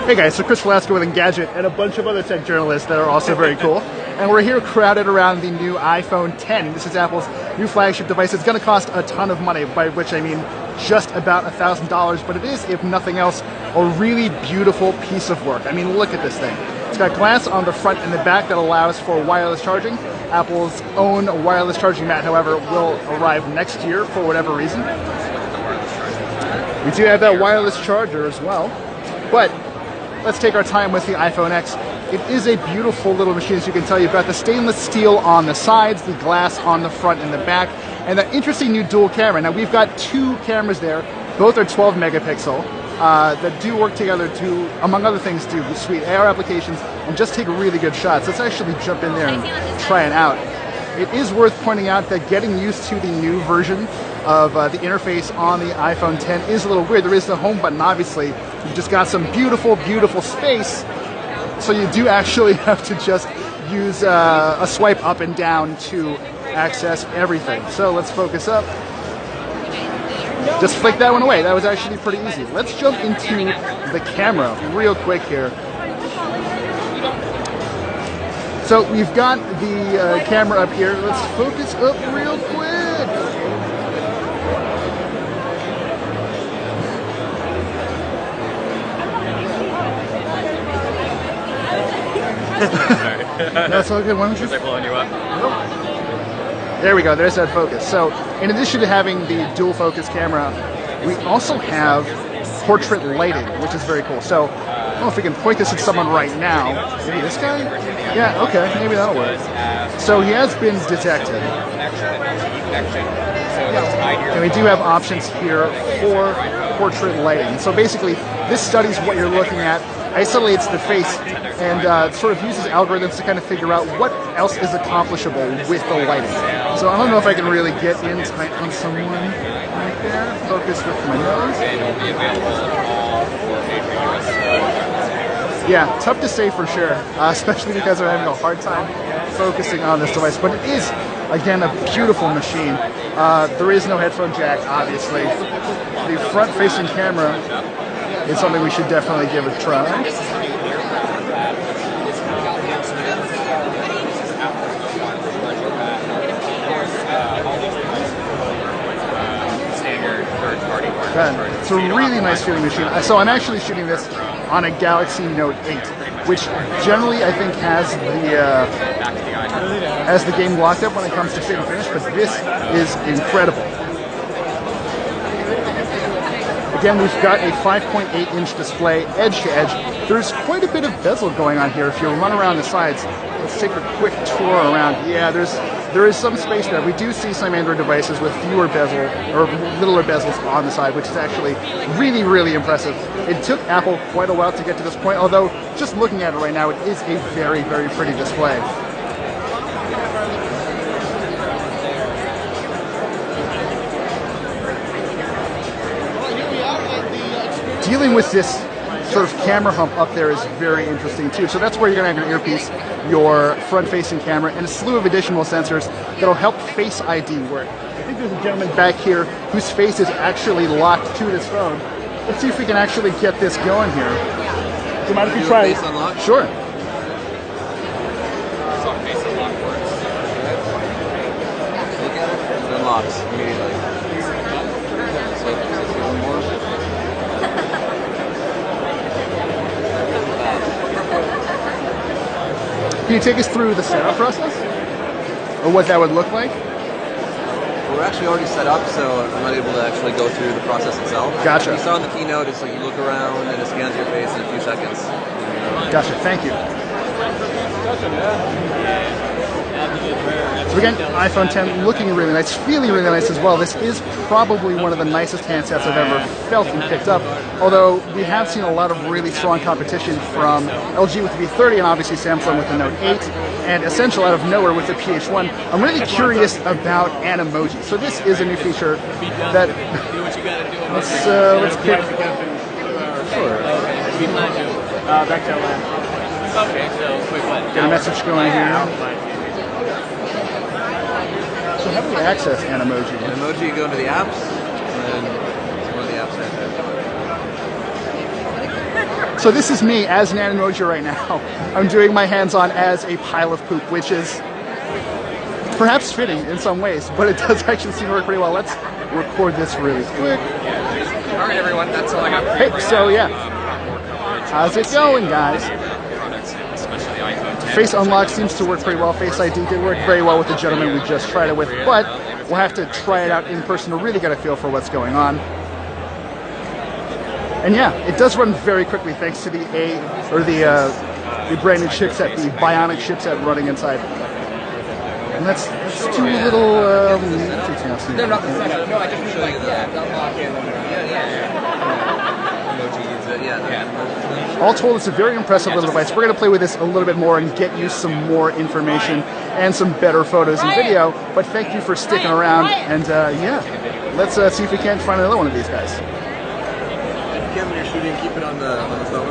Hey guys, so Chris Velasco with Engadget and a bunch of other tech journalists that are also very cool. And we're here crowded around the new iPhone X. This is Apple's new flagship device. It's going to cost a ton of money, by which I mean just about $1,000, but it is, if nothing else, a really beautiful piece of work. I mean, look at this thing. It's got glass on the front and the back that allows for wireless charging. Apple's own wireless charging mat, however, will arrive next year for whatever reason. We do have that wireless charger as well, but let's take our time with the iPhone X. It is a beautiful little machine, as you can tell. You've got the stainless steel on the sides, the glass on the front and the back, and that interesting new dual camera. Now, we've got two cameras there. Both are 12 megapixel that do work together to, among other things, do sweet AR applications and just take really good shots. Let's actually jump in there and try it out. It is worth pointing out that getting used to the new version of the interface on the iPhone X is a little weird. There is the home button, obviously. You've just got some beautiful, beautiful space. So you do actually have to just use a swipe up and down to access everything. So let's focus up. Just flick that one away. That was actually pretty easy. Let's jump into the camera real quick here. So we've got the camera up here. Let's focus up real quick. That's all good. Why don't you? Was I blowing you up? There we go. There's that focus. So, in addition to having the dual focus camera, we also have portrait lighting, which is very cool. So, I don't know if we can point this at someone right now. Maybe this guy? Yeah. Okay. Maybe that'll work. So he has been detected. And we do have options here for portrait lighting. So basically, this studies what you're looking at, isolates the face, and sort of uses algorithms to kind of figure out what else is accomplishable with the lighting. So I don't know if I can really get in tight on someone right there. Focus with my nose. Yeah, tough to say for sure, especially because I'm having a hard time focusing on this device. But it is, again, a beautiful machine. There is no headphone jack, obviously. The front-facing camera is something we should definitely give a try. It's a really nice feeling machine. So I'm actually shooting this on a Galaxy Note 8, which generally I think has the game locked up when it comes to fit and finish, but this is incredible. Again, we've got a 5.8-inch display, edge to edge. There's quite a bit of bezel going on here. If you run around the sides, let's take a quick tour around. Yeah, there is some space there. We do see some Android devices with fewer bezel or littler bezels on the side, which is actually really, really impressive. It took Apple quite a while to get to this point, although just looking at it right now, it is a very, very pretty display. Dealing with this sort of camera hump up there is very interesting too. So that's where you're going to have your earpiece, your front-facing camera, and a slew of additional sensors that'll help Face ID work. I think there's a gentleman back here whose face is actually locked to this phone. Let's see if we can actually get this going here. Do you mind if you try? Face unlock? Sure. So face unlock works. Look at it. It unlocks immediately. So just a little more. Can you take us through the setup process? Or what that would look like? Well, we're actually already set up, so I'm not able to actually go through the process itself. Gotcha. You saw in the keynote, it's like you look around and it scans your face in a few seconds. Gotcha, thank you. So again, iPhone X looking really nice, feeling really nice as well. This is probably one of the nicest handsets I've ever felt and picked up, although we have seen a lot of really strong competition from LG with the V30 and obviously Samsung with the Note 8 and Essential out of nowhere with the PH1. I'm really curious about Animoji. So this is a new feature that let's pick. Sure. Back to LA. Okay, so quick one. Get a message going here. So how do we access Animoji? Animoji, you go into the apps, and then one of the apps right there. So this is me as an Animoji right now. I'm doing my hands-on as a pile of poop, which is perhaps fitting in some ways, but it does actually seem to work pretty well. Let's record this really quick. All right, everyone, that's all I got for you. Hey, so yeah. How's it going, guys? Face unlock seems to work pretty well. Face ID did work very well with the gentleman we just tried it with, but we'll have to try it out in person to really get a feel for what's going on. And yeah, it does run very quickly thanks to the brand new chipset, the Bionic chipset running inside. And let's do a little No, not the session. No, I just mean like, unlock it. All told, it's a very impressive little device. We're going to play with this a little bit more and get you some more information and some better photos and video. But thank you for sticking around. And yeah, let's see if we can't find another one of these guys. When you're shooting, keep it on the phone.